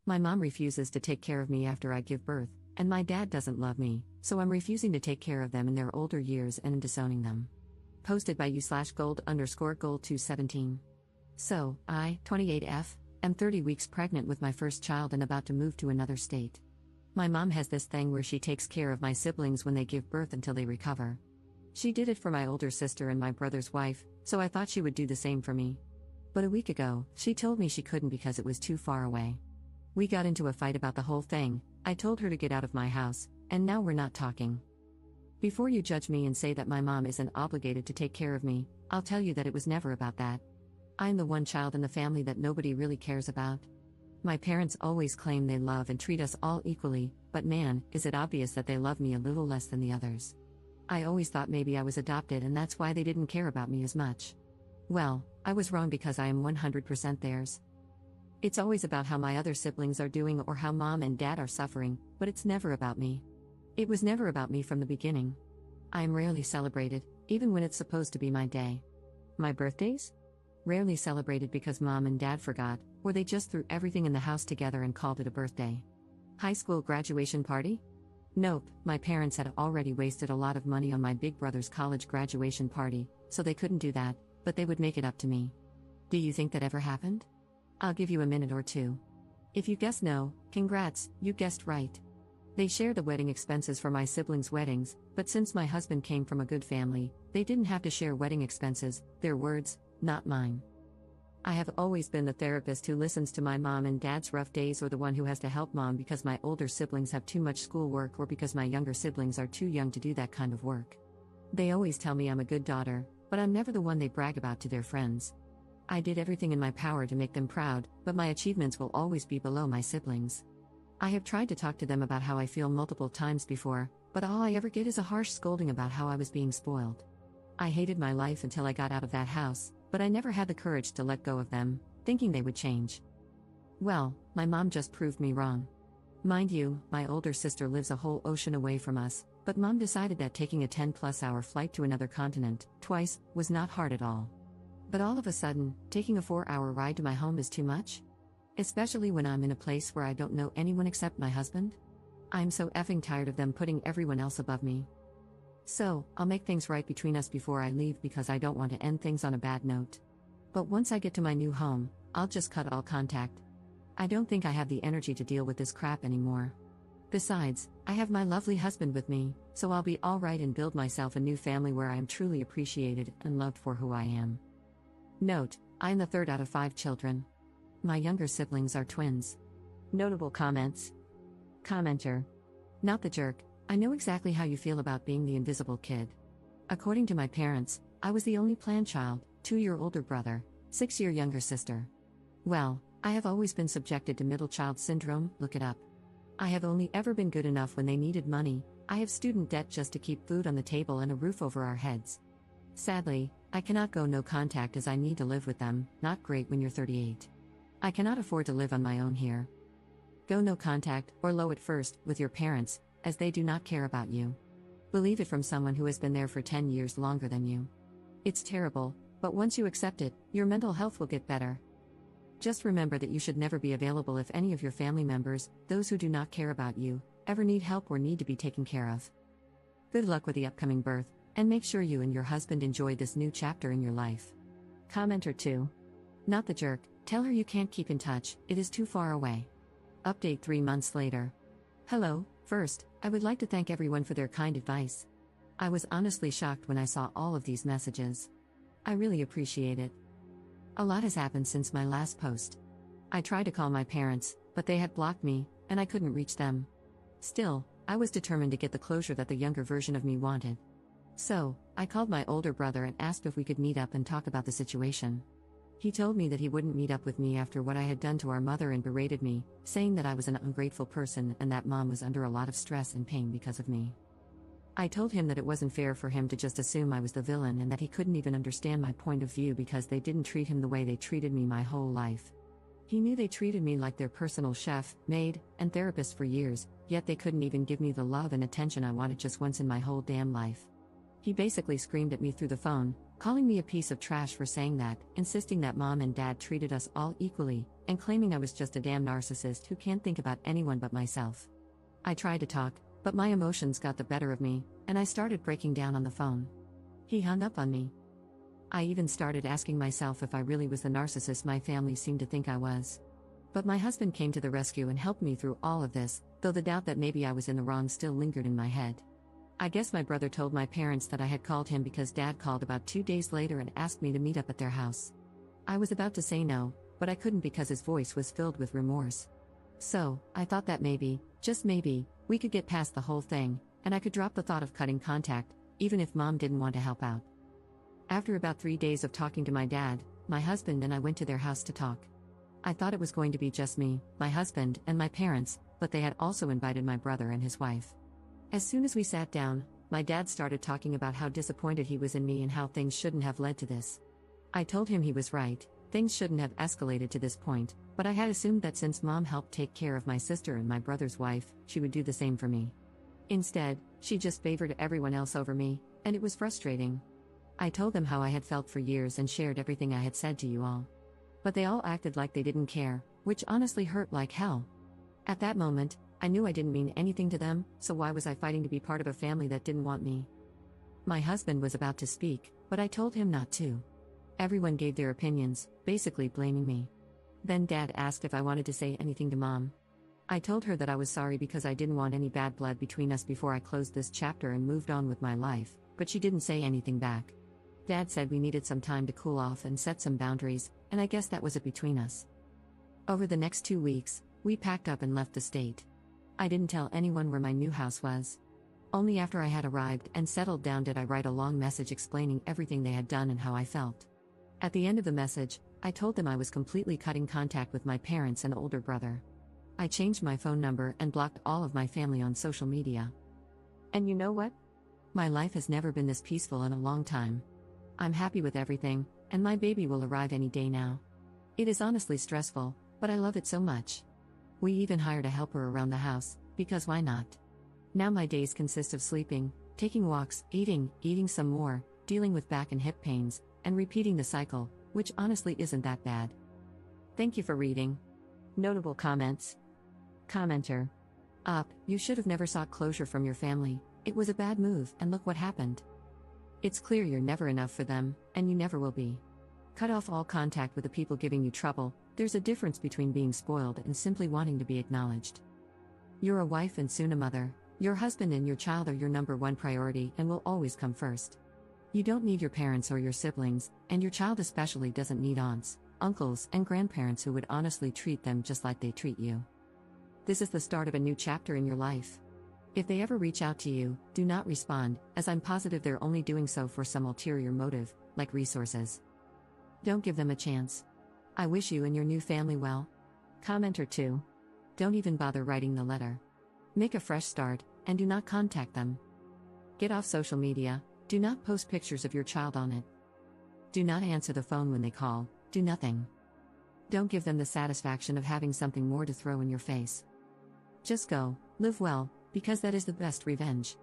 My mom refuses to take care of me after I give birth, and my dad doesn't love me, so I'm refusing to take care of them in their older years and disowning them. Posted by u/gold_gold217. So, I, 28F, am 30 weeks pregnant with my first child and about to move to another state. My mom has this thing where she takes care of my siblings when they give birth until they recover. She did it for my older sister and my brother's wife, so I thought she would do the same for me. But a week ago, she told me she couldn't because it was too far away. We got into a fight about the whole thing. I told her to get out of my house, and now we're not talking. Before you judge me and say that my mom isn't obligated to take care of me, I'll tell you that it was never about that. I'm the one child in the family that nobody really cares about. My parents always claim they love and treat us all equally, but man, is it obvious that they love me a little less than the others. I always thought maybe I was adopted and that's why they didn't care about me as much. Well, I was wrong because I am 100% theirs. It's always about how my other siblings are doing or how mom and dad are suffering, but it's never about me. It was never about me from the beginning. I am rarely celebrated, even when it's supposed to be my day. My birthdays? Rarely celebrated because mom and dad forgot, or they just threw everything in the house together and called it a birthday. High school graduation party? Nope, my parents had already wasted a lot of money on my big brother's college graduation party, so they couldn't do that, but they would make it up to me. Do you think that ever happened? I'll give you a minute or two. If you guess no, congrats, you guessed right. They shared the wedding expenses for my siblings' weddings, but since my husband came from a good family, they didn't have to share wedding expenses, their words, not mine. I have always been the therapist who listens to my mom and dad's rough days or the one who has to help mom because my older siblings have too much schoolwork or because my younger siblings are too young to do that kind of work. They always tell me I'm a good daughter, but I'm never the one they brag about to their friends. I did everything in my power to make them proud, but my achievements will always be below my siblings. I have tried to talk to them about how I feel multiple times before, but all I ever get is a harsh scolding about how I was being spoiled. I hated my life until I got out of that house, but I never had the courage to let go of them, thinking they would change. Well, my mom just proved me wrong. Mind you, my older sister lives a whole ocean away from us, but mom decided that taking a 10+ hour flight to another continent, twice, was not hard at all. But all of a sudden, taking a 4-hour ride to my home is too much? Especially when I'm in a place where I don't know anyone except my husband? I'm so effing tired of them putting everyone else above me. So, I'll make things right between us before I leave because I don't want to end things on a bad note. But once I get to my new home, I'll just cut all contact. I don't think I have the energy to deal with this crap anymore. Besides, I have my lovely husband with me, so I'll be alright and build myself a new family where I am truly appreciated and loved for who I am. Note, I'm the third out of 5 children. My younger siblings are twins. Notable comments. Commenter. Not the jerk, I know exactly how you feel about being the invisible kid. According to my parents, I was the only planned child, 2-year older brother, 6-year younger sister. Well, I have always been subjected to middle child syndrome, look it up. I have only ever been good enough when they needed money. I have student debt just to keep food on the table and a roof over our heads. Sadly, I cannot go no contact as I need to live with them, not great when you're 38. I cannot afford to live on my own here. Go no contact, or low at first, with your parents, as they do not care about you. Believe it from someone who has been there for 10 years longer than you. It's terrible, but once you accept it, your mental health will get better. Just remember that you should never be available if any of your family members, those who do not care about you, ever need help or need to be taken care of. Good luck with the upcoming birth, and make sure you and your husband enjoy this new chapter in your life. Commenter 2. Not the jerk, tell her you can't keep in touch, it is too far away. Update 3 months later. Hello, first, I would like to thank everyone for their kind advice. I was honestly shocked when I saw all of these messages. I really appreciate it. A lot has happened since my last post. I tried to call my parents, but they had blocked me, and I couldn't reach them. Still, I was determined to get the closure that the younger version of me wanted. So, I called my older brother and asked if we could meet up and talk about the situation. He told me that he wouldn't meet up with me after what I had done to our mother and berated me, saying that I was an ungrateful person and that mom was under a lot of stress and pain because of me. I told him that it wasn't fair for him to just assume I was the villain and that he couldn't even understand my point of view because they didn't treat him the way they treated me my whole life. He knew they treated me like their personal chef, maid, and therapist for years, yet they couldn't even give me the love and attention I wanted just once in my whole damn life. He basically screamed at me through the phone, calling me a piece of trash for saying that, insisting that mom and dad treated us all equally, and claiming I was just a damn narcissist who can't think about anyone but myself. I tried to talk, but my emotions got the better of me, and I started breaking down on the phone. He hung up on me. I even started asking myself if I really was the narcissist my family seemed to think I was. But my husband came to the rescue and helped me through all of this, though the doubt that maybe I was in the wrong still lingered in my head. I guess my brother told my parents that I had called him because Dad called about 2 days later and asked me to meet up at their house. I was about to say no, but I couldn't because his voice was filled with remorse. So, I thought that maybe, just maybe, we could get past the whole thing, and I could drop the thought of cutting contact, even if Mom didn't want to help out. After about 3 days of talking to my dad, my husband and I went to their house to talk. I thought it was going to be just me, my husband, and my parents, but they had also invited my brother and his wife. As soon as we sat down, my dad started talking about how disappointed he was in me and how things shouldn't have led to this. I told him he was right, things shouldn't have escalated to this point, but I had assumed that since Mom helped take care of my sister and my brother's wife, she would do the same for me. Instead, she just favored everyone else over me, and it was frustrating. I told them how I had felt for years and shared everything I had said to you all. But they all acted like they didn't care, which honestly hurt like hell. At that moment, I knew I didn't mean anything to them, so why was I fighting to be part of a family that didn't want me? My husband was about to speak, but I told him not to. Everyone gave their opinions, basically blaming me. Then Dad asked if I wanted to say anything to Mom. I told her that I was sorry because I didn't want any bad blood between us before I closed this chapter and moved on with my life, but she didn't say anything back. Dad said we needed some time to cool off and set some boundaries, and I guess that was it between us. Over the next 2 weeks, we packed up and left the state. I didn't tell anyone where my new house was. Only after I had arrived and settled down did I write a long message explaining everything they had done and how I felt. At the end of the message, I told them I was completely cutting contact with my parents and older brother. I changed my phone number and blocked all of my family on social media. And you know what? My life has never been this peaceful in a long time. I'm happy with everything, and my baby will arrive any day now. It is honestly stressful, but I love it so much. We even hired a helper around the house, because why not? Now my days consist of sleeping, taking walks, eating some more, dealing with back and hip pains, and repeating the cycle, which honestly isn't that bad. Thank you for reading. Notable comments. Commenter. You should have never sought closure from your family. It was a bad move, and look what happened. It's clear you're never enough for them, and you never will be. Cut off all contact with the people giving you trouble. There's a difference between being spoiled and simply wanting to be acknowledged. You're a wife and soon a mother. Your husband and your child are your number one priority and will always come first. You don't need your parents or your siblings, and your child especially doesn't need aunts, uncles, and grandparents who would honestly treat them just like they treat you. This is the start of a new chapter in your life. If they ever reach out to you, do not respond, as I'm positive they're only doing so for some ulterior motive, like resources. Don't give them a chance. I wish you and your new family well. Commenter 2. Don't even bother writing the letter. Make a fresh start, and do not contact them. Get off social media, do not post pictures of your child on it. Do not answer the phone when they call, do nothing. Don't give them the satisfaction of having something more to throw in your face. Just go, live well, because that is the best revenge.